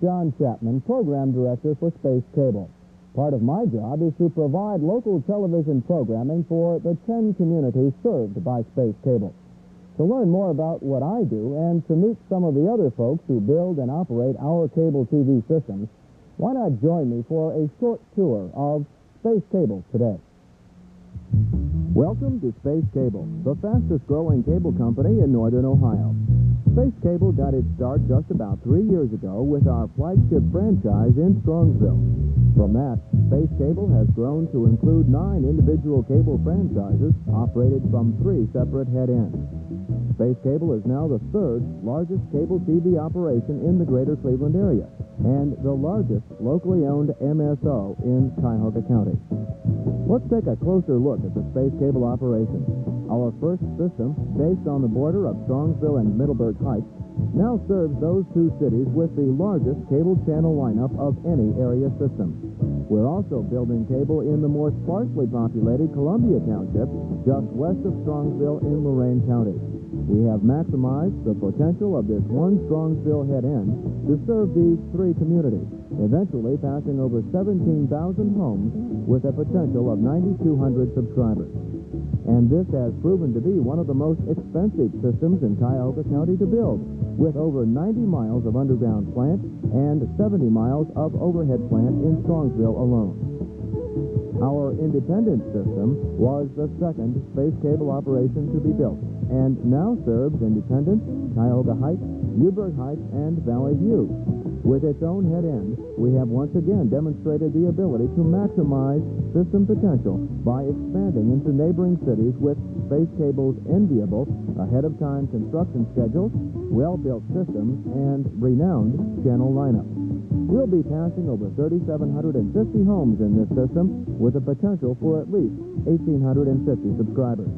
John Chapman, Program Director for Space Cable. Part of my job is to provide local television programming for the 10 communities served by Space Cable. To learn more about what I do and to meet some of the other folks who build and operate our cable TV systems, why not join me for a short tour of Space Cable today? Welcome to Space Cable, the fastest-growing cable company in northern Ohio. Space Cable got its start just about 3 years ago with our flagship franchise in Strongsville. From that, Space Cable has grown to include 9 individual cable franchises operated from 3 separate head ends. Space Cable is now the 3rd largest cable TV operation in the greater Cleveland area and the largest locally owned MSO in Cuyahoga County. Let's take a closer look at the Space Cable operation. Our first system, based on the border of Strongsville and Middleburg Heights, now serves those 2 cities with the largest cable channel lineup of any area system. We're also building cable in the more sparsely populated Columbia Township, just west of Strongsville in Lorain County. We have maximized the potential of this one Strongsville head end to serve these 3 communities, eventually passing over 17,000 homes with a potential of 9,200 subscribers. And this has proven to be one of the most expensive systems in Cuyahoga County to build, with over 90 miles of underground plant and 70 miles of overhead plant in Strongsville alone. Our independent system was the 2nd Space Cable operation to be built, and now serves Independence, Cuyahoga Heights, Newburgh Heights, and Valley View. With its own head end, we have once again demonstrated the ability to maximize system potential by expanding into neighboring cities with Space Cable's enviable, ahead-of-time construction schedules, well-built systems, and renowned channel lineup. We'll be passing over 3,750 homes in this system with a potential for at least 1,850 subscribers.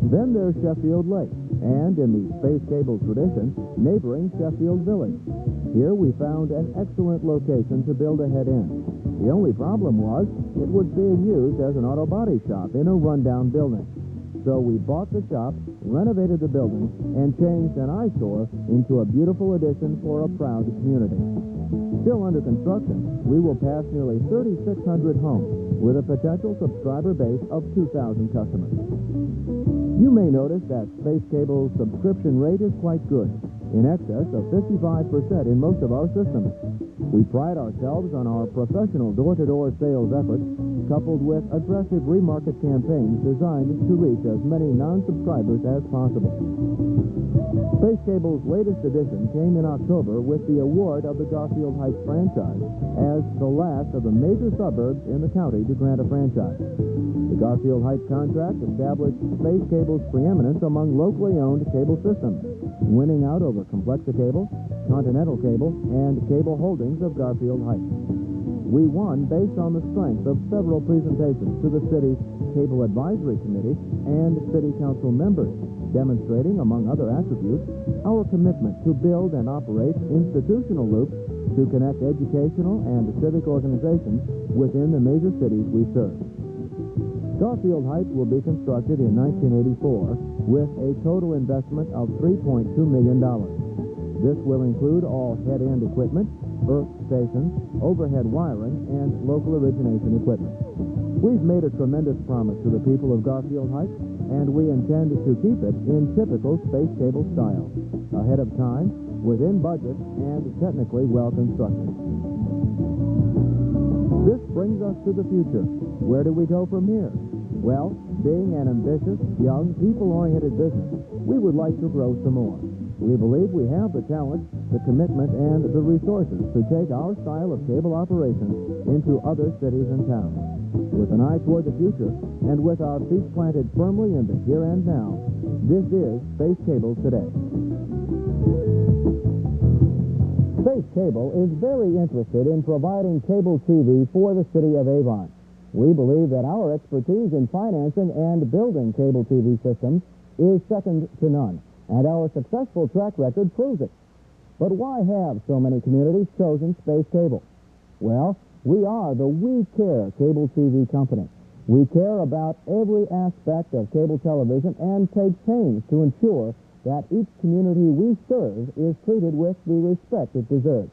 Then there's Sheffield Lake, and in the Space Cable tradition, neighboring Sheffield Village. Here we found an excellent location to build a head end. The only problem was it was being used as an auto body shop in a rundown building. So we bought the shop, renovated the building, and changed an eyesore into a beautiful addition for a proud community. Still under construction, we will pass nearly 3,600 homes with a potential subscriber base of 2,000 customers. You may notice that Space Cable's subscription rate is quite good, in excess of 55% in most of our systems. We pride ourselves on our professional door-to-door sales efforts, coupled with aggressive remarket campaigns designed to reach as many non-subscribers as possible. Space Cable's latest edition came in October with the award of the Garfield Heights franchise as the last of the major suburbs in the county to grant a franchise. The Garfield Heights contract established Space Cable's preeminence among locally owned cable systems, winning out over Complexa Cable, Continental Cable, and Cable Holdings of Garfield Heights. We won based on the strength of several presentations to the city's Cable Advisory Committee and City Council members, demonstrating, among other attributes, our commitment to build and operate institutional loops to connect educational and civic organizations within the major cities we serve. Garfield Heights will be constructed in 1984 with a total investment of $3.2 million. This will include all head-end equipment, earth stations, overhead wiring, and local origination equipment. We've made a tremendous promise to the people of Garfield Heights, and we intend to keep it in typical Space Cable style, ahead of time, within budget, and technically well constructed. This brings us to the future. Where do we go from here? Well, being an ambitious, young, people-oriented business, we would like to grow some more. We believe we have the talent, the commitment, and the resources to take our style of cable operations into other cities and towns. With an eye toward the future, and with our feet planted firmly in the here and now, this is Space Cable Today. Space Cable is very interested in providing cable TV for the city of Avon. We believe that our expertise in financing and building cable TV systems is second to none, and our successful track record proves it. But why have so many communities chosen Space Cable? Well, we are the We Care cable TV company. We care about every aspect of cable television and take pains to ensure that each community we serve is treated with the respect it deserves.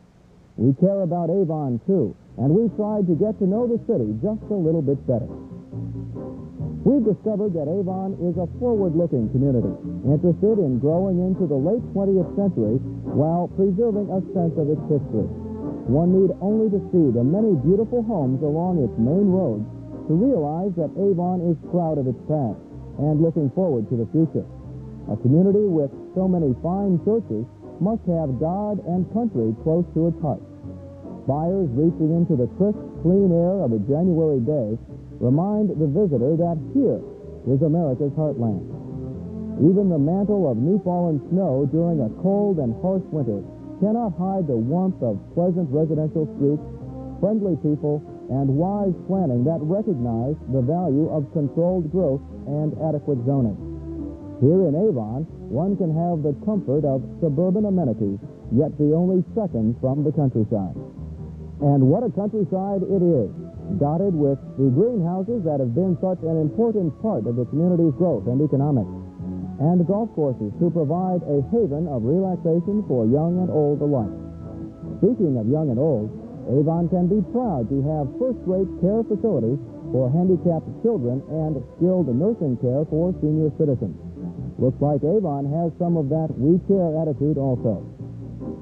We care about Avon, too, and we've tried to get to know the city just a little bit better. We've discovered that Avon is a forward-looking community, interested in growing into the late 20th century while preserving a sense of its history. One need only to see the many beautiful homes along its main roads to realize that Avon is proud of its past and looking forward to the future. A community with so many fine churches must have God and country close to its heart. Fires reaching into the crisp, clean air of a January day remind the visitor that here is America's heartland. Even the mantle of new-fallen snow during a cold and harsh winter cannot hide the warmth of pleasant residential streets, friendly people, and wise planning that recognize the value of controlled growth and adequate zoning. Here in Avon, one can have the comfort of suburban amenities, yet be only seconds from the countryside. And what a countryside it is, dotted with the greenhouses that have been such an important part of the community's growth and economics, and golf courses to provide a haven of relaxation for young and old alike. Speaking of young and old, Avon can be proud to have first-rate care facilities for handicapped children and skilled nursing care for senior citizens. Looks like Avon has some of that we care attitude also.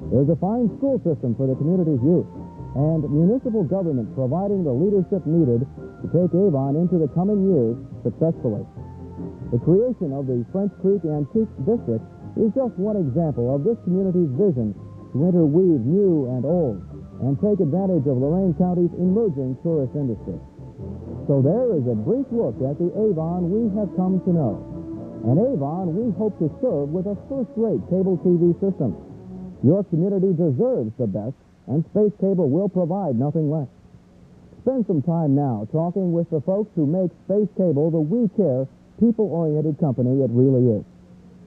There's a fine school system for the community's youth, and municipal government providing the leadership needed to take Avon into the coming years successfully. The creation of the French Creek Antique District is just one example of this community's vision to interweave new and old and take advantage of Lorain County's emerging tourist industry. So there is a brief look at the Avon we have come to know. An Avon we hope to serve with a first-rate cable TV system. Your community deserves the best, and Space Cable will provide nothing less. Spend some time now talking with the folks who make Space Cable the we care, people-oriented company it really is.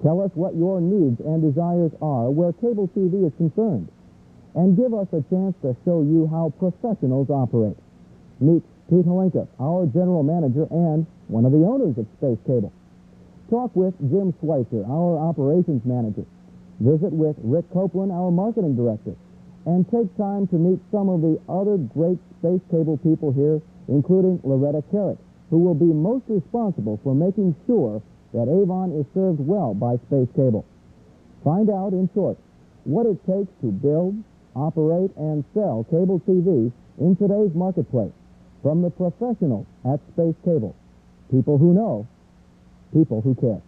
Tell us what your needs and desires are where cable TV is concerned, and give us a chance to show you how professionals operate. Meet Pete Holinka, our general manager and one of the owners of Space Cable. Talk with Jim Schweitzer, our operations manager. Visit with Rick Copeland, our marketing director. And take time to meet some of the other great Space Cable people here, including Loretta Carrick, who will be most responsible for making sure that Avon is served well by Space Cable. Find out, in short, what it takes to build, operate, and sell cable TV in today's marketplace from the professionals at Space Cable. People who know, people who care.